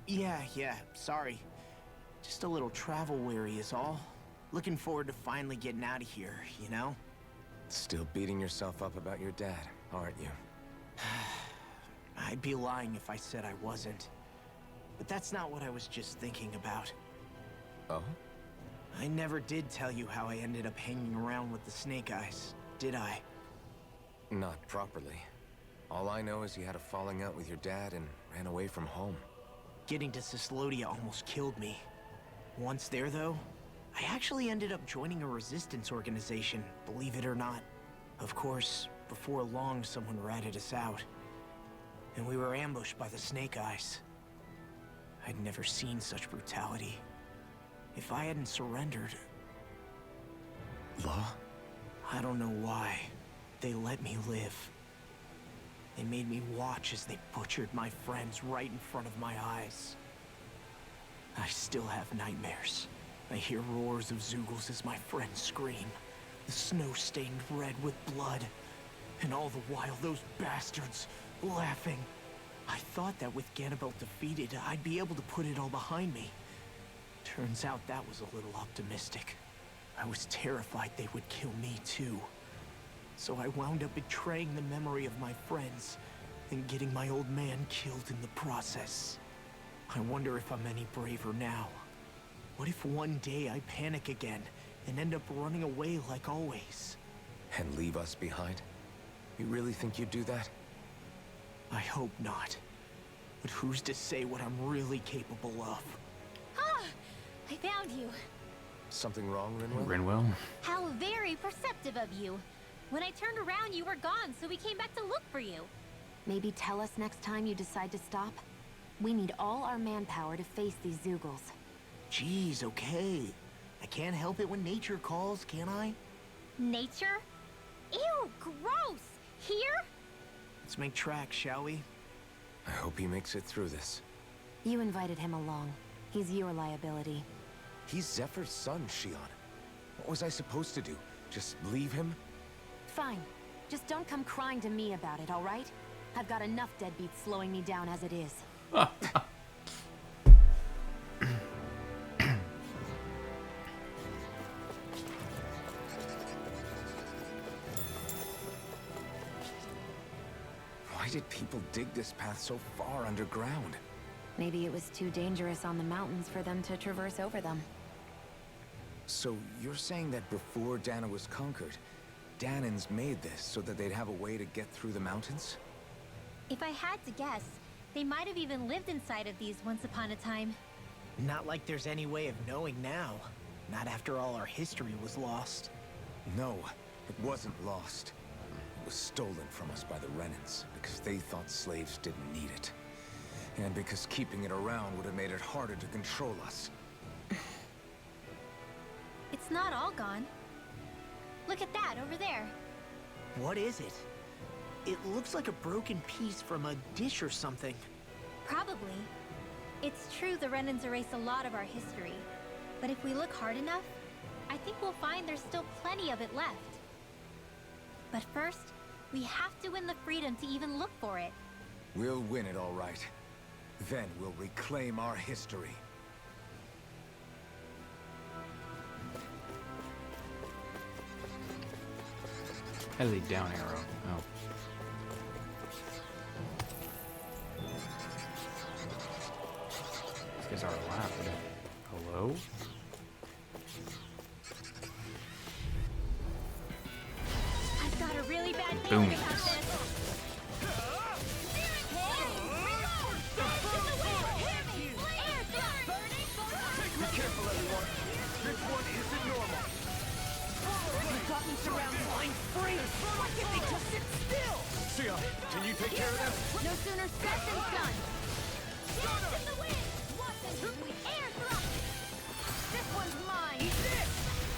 Yeah, sorry. Just a little travel weary is all. Looking forward to finally getting out of here, you know? Still beating yourself up about your dad, aren't you? I'd be lying if I said I wasn't. But that's not what I was just thinking about. Oh? I never did tell you how I ended up hanging around with the Snake Eyes, did I? Not properly. All I know is you had a falling out with your dad and ran away from home. Getting to Cyslodia almost killed me. Once there, though, I actually ended up joining a resistance organization, believe it or not. Of course, before long, someone ratted us out. And we were ambushed by the Snake Eyes. I'd never seen such brutality. If I hadn't surrendered... Law? I don't know why. They let me live. They made me watch as they butchered my friends right in front of my eyes. I still have nightmares. I hear roars of Zeugles as my friends scream. The snow stained red with blood. And all the while, those bastards laughing. I thought that with Ganabelt defeated, I'd be able to put it all behind me. Turns out that was a little optimistic. I was terrified they would kill me too. So I wound up betraying the memory of my friends and getting my old man killed in the process. I wonder if I'm any braver now. What if one day I panic again and end up running away like always? And leave us behind? You really think you'd do that? I hope not. But who's to say what I'm really capable of? Ah! I found you. Something wrong, Rinwell? Rinwell? How very perceptive of you. When I turned around, you were gone, so we came back to look for you. Maybe tell us next time you decide to stop? We need all our manpower to face these Zeugles. Jeez, okay. I can't help it when nature calls, can I? Nature? Ew, gross! Here? Let's make tracks, shall we? I hope he makes it through this. You invited him along. He's your liability. He's Zephyr's son, Shion. What was I supposed to do? Just leave him? Fine. Just don't come crying to me about it, all right? I've got enough deadbeats slowing me down as it is. Why did people dig this path so far underground? Maybe it was too dangerous on the mountains for them to traverse over them. So you're saying that before Dana was conquered, Danans made this so that they'd have a way to get through the mountains? If I had to guess, they might have even lived inside of these once upon a time. Not like there's any way of knowing now. Not after all our history was lost. No, it wasn't lost. It was stolen from us by the Renans, because they thought slaves didn't need it. And because keeping it around would have made it harder to control us. It's not all gone. Look at that over there. What is it? It looks like a broken piece from a dish or something. Probably. It's true the Renans erased a lot of our history. But if we look hard enough, I think we'll find there's still plenty of it left. But first, we have to win the freedom to even look for it. We'll win it all right. Then we'll reclaim our history. How do they down arrow? Oh. These guys are alive. Hello? I've got a really bad Boom. feeling about this. Be careful, everyone. This one isn't normal. We've got me surrounded flying free! Why can't they just sit still? Sia, can you take care of them? No sooner said than done. Dance in the wind! Air thrust! This one's mine. Eat this!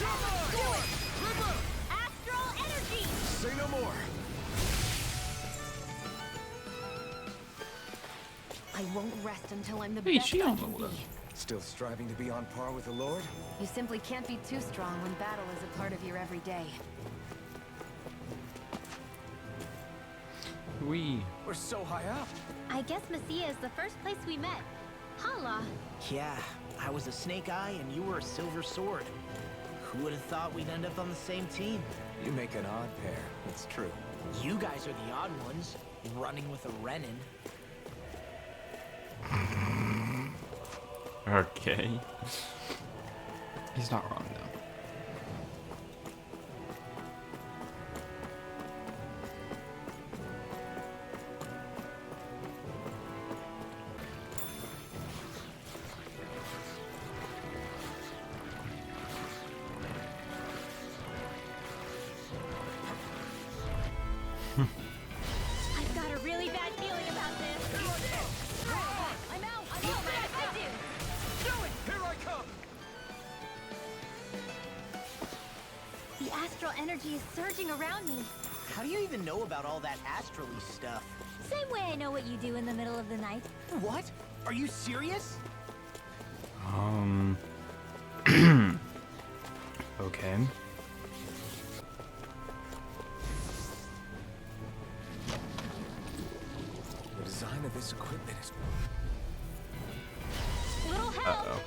Come on! Do it! Astral energy! Say no more. I won't rest until I'm the Hey, best she I on can the be. Still striving to be on par with the Lord? You simply can't be too strong when battle is a part of your everyday. We. We're so high up. I guess Messia is the first place we met. Hala. Yeah, I was a Snake Eye and you were a Silver Sword. Who would have thought we'd end up on the same team? You make an odd pair, it's true. You guys are the odd ones, running with a Renin. Okay. He's not wrong though. I've got a really bad feeling about this. I'm out. I'm out. I do. Do it! Here I come! The astral energy is surging around me. How do you even know about all that astrally stuff? Same way I know what you do in the middle of the night. What? Are you serious? Okay. The design of this equipment is... Little help. Uh-oh.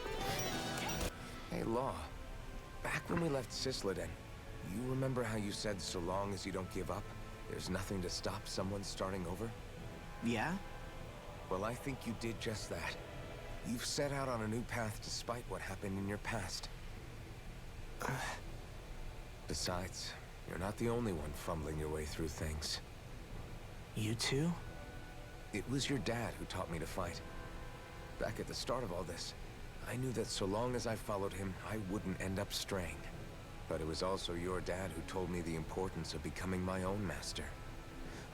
Hey, Law. Back when we left Cyslodia, you remember how you said so long as you don't give up, there's nothing to stop someone starting over? Yeah? Well, I think you did just that. You've set out on a new path despite what happened in your past. Besides, you're not the only one fumbling your way through things. You too? It was your dad who taught me to fight. Back at the start of all this, I knew that so long as I followed him, I wouldn't end up straying. But it was also your dad who told me the importance of becoming my own master.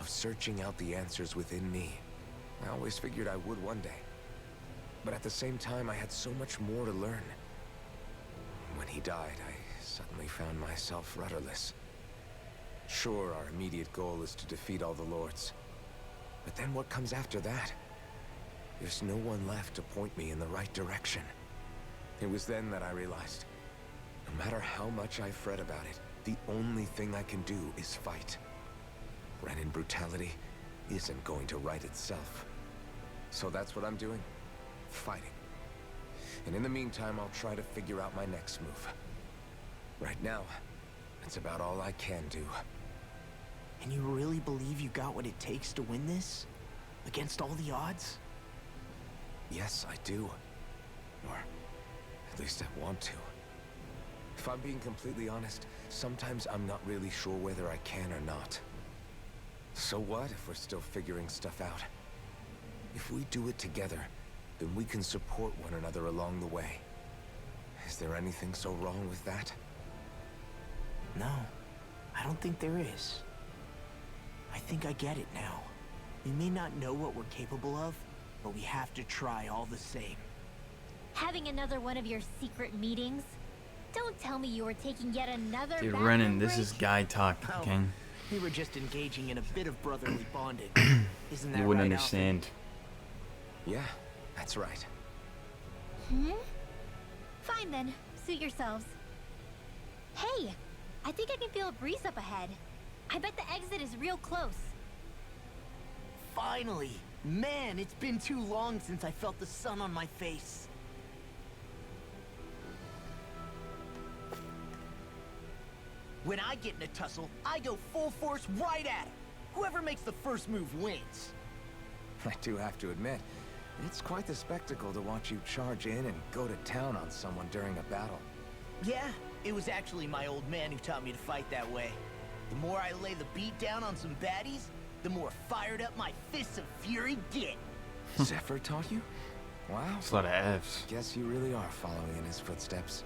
Of searching out the answers within me. I always figured I would one day. But at the same time, I had so much more to learn. When he died, I suddenly found myself rudderless. Sure, our immediate goal is to defeat all the lords. But then what comes after that? There's no one left to point me in the right direction. It was then that I realized, no matter how much I fret about it, the only thing I can do is fight. Renin brutality isn't going to right itself. So that's what I'm doing. Fighting. And in the meantime, I'll try to figure out my next move. Right now, it's about all I can do. And you really believe you got what it takes to win this? Against all the odds? Yes, I do. Or at least I want to. If I'm being completely honest, sometimes I'm not really sure whether I can or not. So what if we're still figuring stuff out? If we do it together, then we can support one another along the way. Is there anything so wrong with that? No, I don't think there is. I think I get it now. We may not know what we're capable of, but we have to try all the same. Having another one of your secret meetings? Don't tell me you were taking yet another Dude, bathroom Renin, this break? is guy talk, Oh, okay? we were just engaging in a bit of brotherly bonding. Isn't that You wouldn't right, understand. Yeah, that's right. Fine then. Suit yourselves. Hey! I think I can feel a breeze up ahead. I bet the exit is real close. Alfie? Finally! Man, it's been too long since I felt the sun on my face. When I get in a tussle, I go full force right at him. Whoever makes the first move wins. I do have to admit, it's quite the spectacle to watch you charge in and go to town on someone during a battle. Yeah, it was actually my old man who taught me to fight that way. The more I lay the beat down on some baddies, the more fired up my fists of fury get. Zephyr taught you? Wow. It's a lot of F's. Guess you really are following in his footsteps.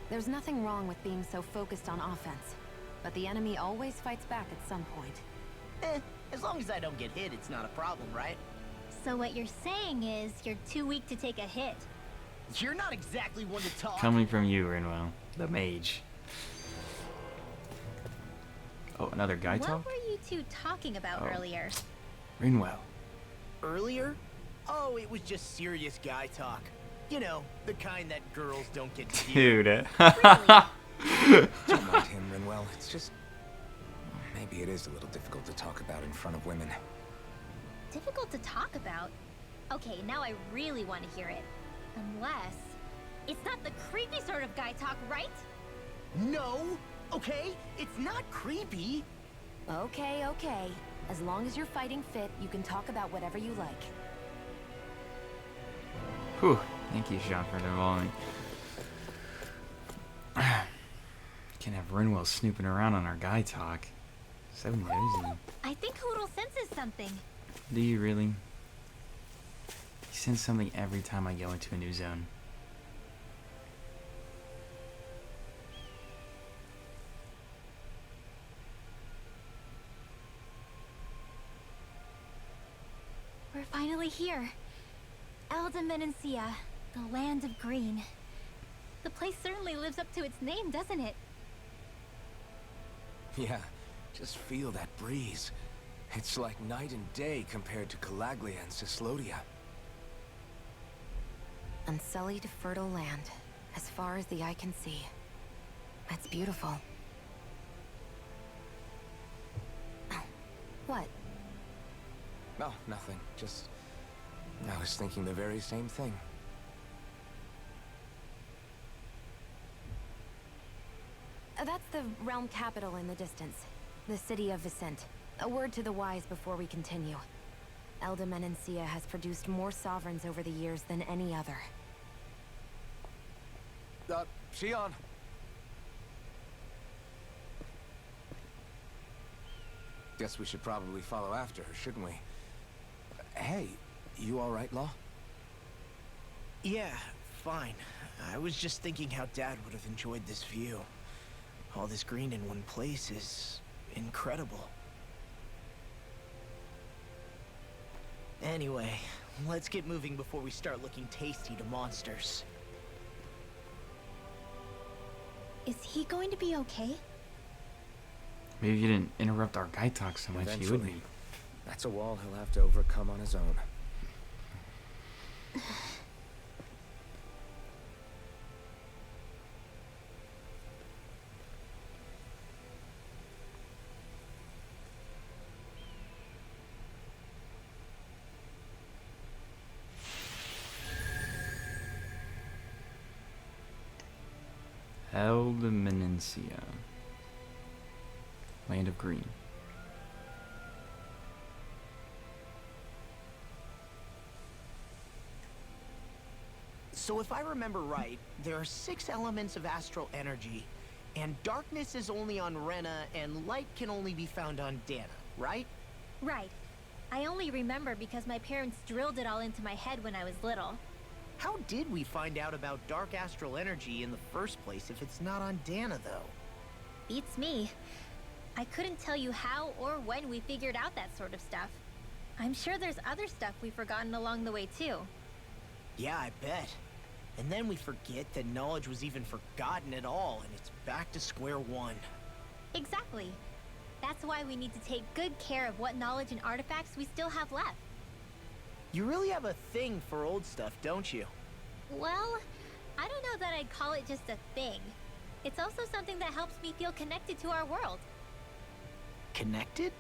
There's nothing wrong with being so focused on offense. But the enemy always fights back at some point. As long as I don't get hit, it's not a problem, right? So what you're saying is you're too weak to take a hit. You're not exactly one to talk. Coming from you, Rinwell, the mage. Oh, another guy What talk? were you two talking about Oh. earlier? Rinwell. Earlier? Oh, it was just serious guy talk. You know, the kind that girls don't get to hear. Dude. Really? Don't mind him, Rinwell. It's just... maybe it is a little difficult to talk about in front of women. difficult to talk about. Okay, now I really want to hear it. Unless... It's not the creepy sort of guy talk, right? No! Okay? It's not creepy! Okay, okay. As long as you're fighting fit, you can talk about whatever you like. Whew. Thank you, Sean, for involving. Can't have Rinwell snooping around on our guy talk. So nosy. I think Hoodle senses something. Do you really? He senses something every time I go into a new zone. We're finally here. Elde Menancia, the land of green. The place certainly lives up to its name, doesn't it? Yeah, just feel that breeze. It's like night and day compared to Calaglia and Cyslodia. Unsullied, fertile land, as far as the eye can see. That's beautiful. What? Oh, nothing. Just... I was thinking the very same thing. That's the realm capital in the distance. The city of Vicent. A word to the wise before we continue. Elde Menancia has produced more sovereigns over the years than any other. Shion! Guess we should probably follow after her, shouldn't we? Hey, you alright, Law? Yeah, fine. I was just thinking how Dad would have enjoyed this view. All this green in one place is... incredible. Anyway, let's get moving before we start looking tasty to monsters. Is he going to be okay? Maybe if you didn't interrupt our guy talk so much, he would Eventually. be. That's a wall he'll have to overcome on his own. Elde Menancia. Land of Green. So if I remember right, there are 6 elements of astral energy, and darkness is only on Rena, and light can only be found on Dana, right? Right. I only remember because my parents drilled it all into my head when I was little. How did we find out about dark astral energy in the first place if it's not on Dana, though? Beats me. I couldn't tell you how or when we figured out that sort of stuff. I'm sure there's other stuff we've forgotten along the way, too. Yeah, I bet. And then we forget that knowledge was even forgotten at all, and it's back to square one. Exactly. That's why we need to take good care of what knowledge and artifacts we still have left. You really have a thing for old stuff, don't you? Well, I don't know that I'd call it just a thing. It's also something that helps me feel connected to our world. Connected?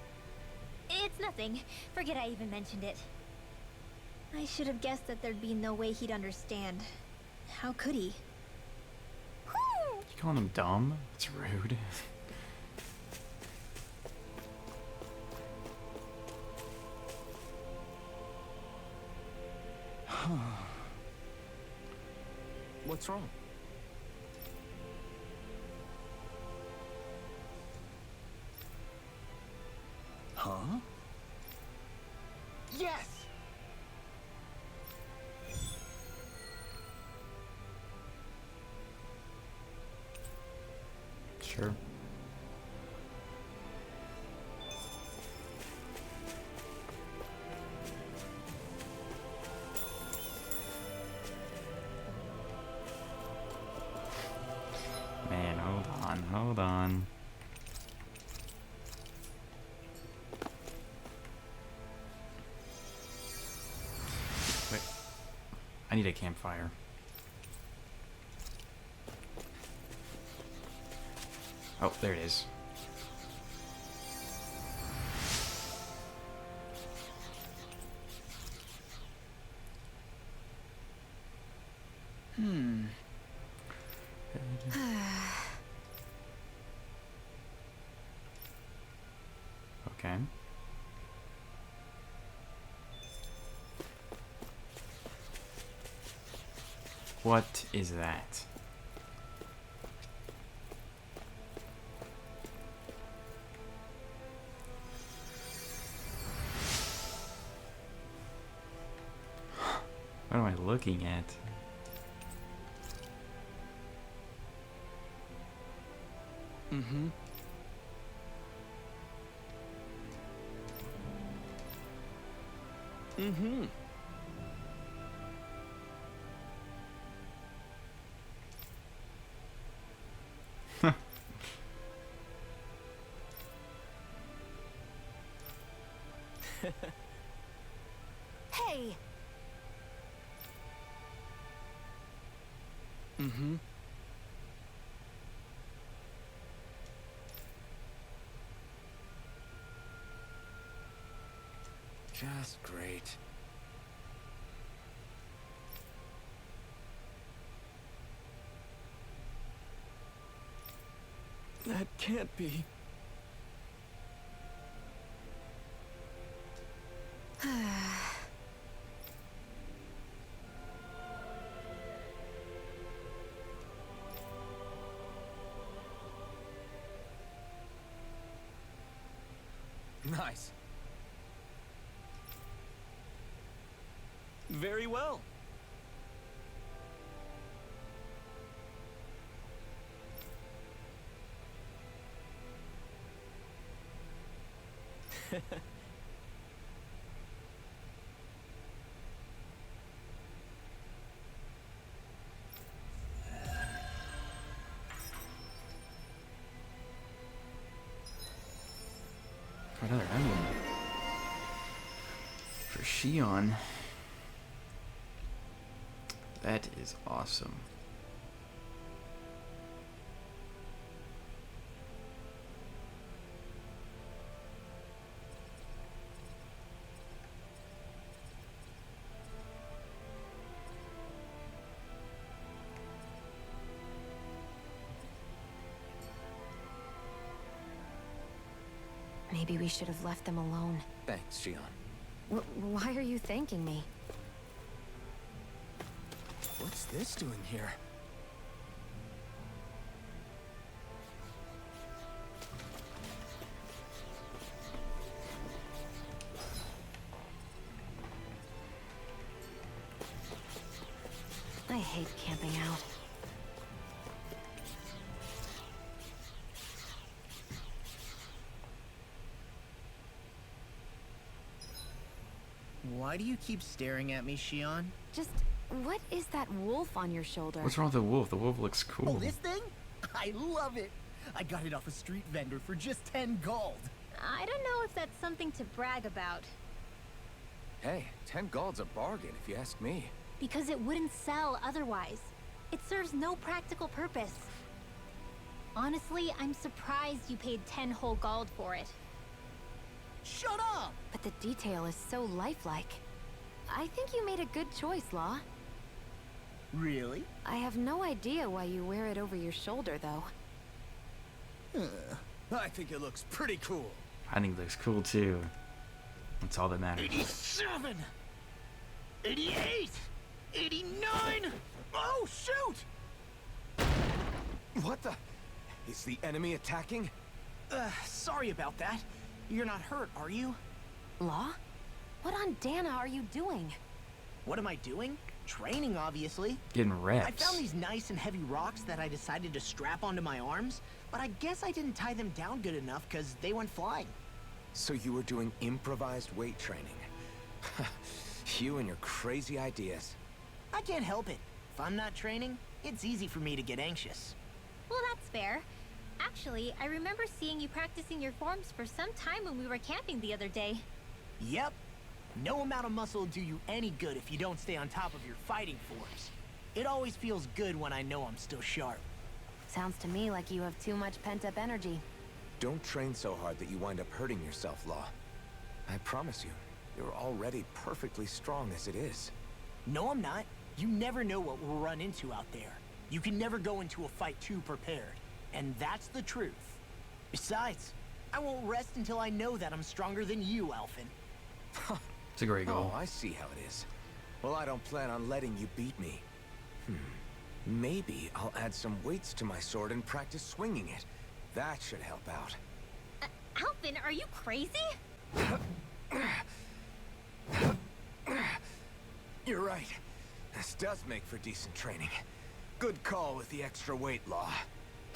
It's nothing. Forget I even mentioned it. I should have guessed that there'd be no way he'd understand. How could he? You calling him dumb? It's rude. What's wrong? Huh? Yes! Sure. Man, hold on. Wait. I need a campfire. Oh, there it is. What is that? What am I looking at? Mm-hmm. Mm-hmm. Hey! Mm-hmm. Just great. That can't be. Nice. Very well. Another emblem. For Shion. That is awesome. Maybe we should have left them alone. Thanks, Shion. Why are you thanking me? What's this doing here? I hate camping out. Why do you keep staring at me, Shion? Just, what is that wolf on your shoulder? What's wrong with the wolf? The wolf looks cool. Oh, this thing? I love it! I got it off a street vendor for just 10 gold. I don't know if that's something to brag about, Hey, 10 gold's a bargain if you ask me. because it wouldn't sell otherwise. It serves no practical purpose. Honestly, I'm surprised you paid 10 whole gold for it. Shut up! But the detail is so lifelike. I think you made a good choice, Law. Really? I have no idea why you wear it over your shoulder, though. I think it looks pretty cool. I think it looks cool too. That's all that matters. 87! 88! 89! Oh, shoot! What the? Is the enemy attacking? Sorry about that. You're not hurt, are you? Law? What on Dana are you doing? What am I doing? Training, obviously. Getting I reps. found these nice and heavy rocks that I decided to strap onto my arms, but I guess I didn't tie them down good enough because they went flying. So you were doing improvised weight training. You and your crazy ideas. I can't help it. If I'm not training, it's easy for me to get anxious. Well, that's fair. Actually, I remember seeing you practicing your forms for some time when we were camping the other day. Yep. No amount of muscle will do you any good if you don't stay on top of your fighting forms. It always feels good when I know I'm still sharp. Sounds to me like you have too much pent-up energy. Don't train so hard that you wind up hurting yourself, Law. I promise you, you're already perfectly strong as it is. No, I'm not. You never know what we'll run into out there. You can never go into a fight too prepared. And that's the truth. Besides, I won't rest until I know that I'm stronger than you, Alphen. It's a great goal. Oh, I see how it is. Well, I don't plan on letting you beat me. Maybe I'll add some weights to my sword and practice swinging it. That should help out. Alvin, are you crazy? You're right. This does make for decent training. Good call with the extra weight law.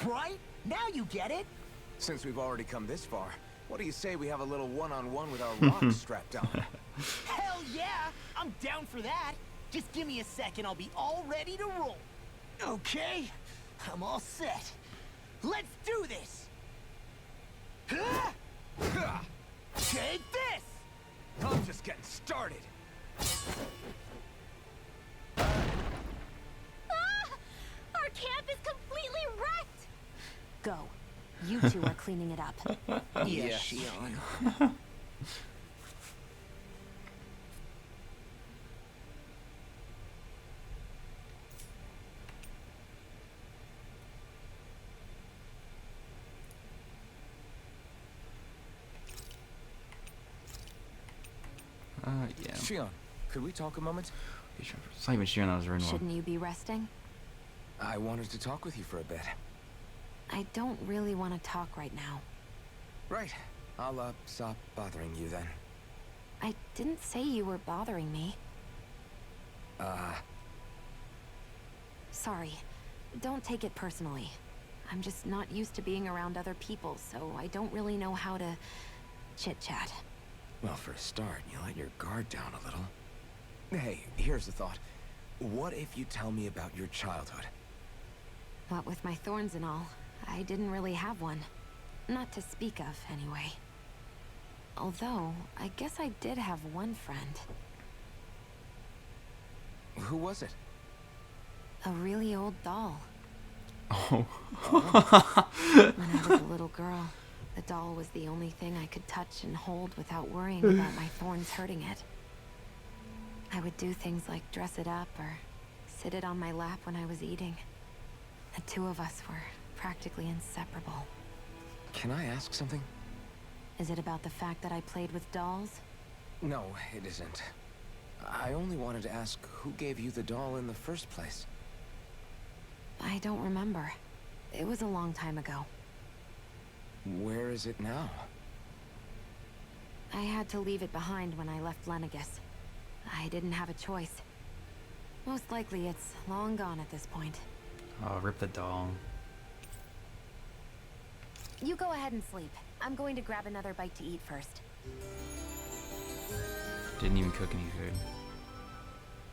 Right? Now you get it. Since we've already come this far, what do you say we have a little one-on-one with our rocks strapped on? Hell yeah! I'm down for that. Just give me a second, I'll be all ready to roll. Okay, I'm all set. Let's do this! Take this! I'm just getting started. Ah! Our camp is completely wrecked! Go. You two are cleaning it up. Yeah, Yes. Shion. Yeah. Shion, could we talk a moment? It's not even Shion, that was Rinwell. Shouldn't you be resting? I wanted to talk with you for a bit. I don't really want to talk right now. Right. I'll, stop bothering you then. I didn't say you were bothering me. Sorry. Don't take it personally. I'm just not used to being around other people, so I don't really know how to chit-chat. Well, for a start, you let your guard down a little. Hey, here's the thought. What if you tell me about your childhood? What with my thorns and all, I didn't really have one. Not to speak of, anyway. Although, I guess I did have one friend. Who was it? A really old doll. Oh. When I was a little girl, the doll was the only thing I could touch and hold without worrying about my thorns hurting it. I would do things like dress it up or sit it on my lap when I was eating. The two of us were practically inseparable. Can I ask something? Is it about the fact that I played with dolls? No, it isn't. I only wanted to ask who gave you the doll in the first place. I don't remember. It was a long time ago. Where is it now? I had to leave it behind when I left Lenegus. I didn't have a choice. Most likely it's long gone at this point. Oh, rip the doll. You go ahead and sleep. I'm going to grab another bite to eat first. Didn't even cook any food.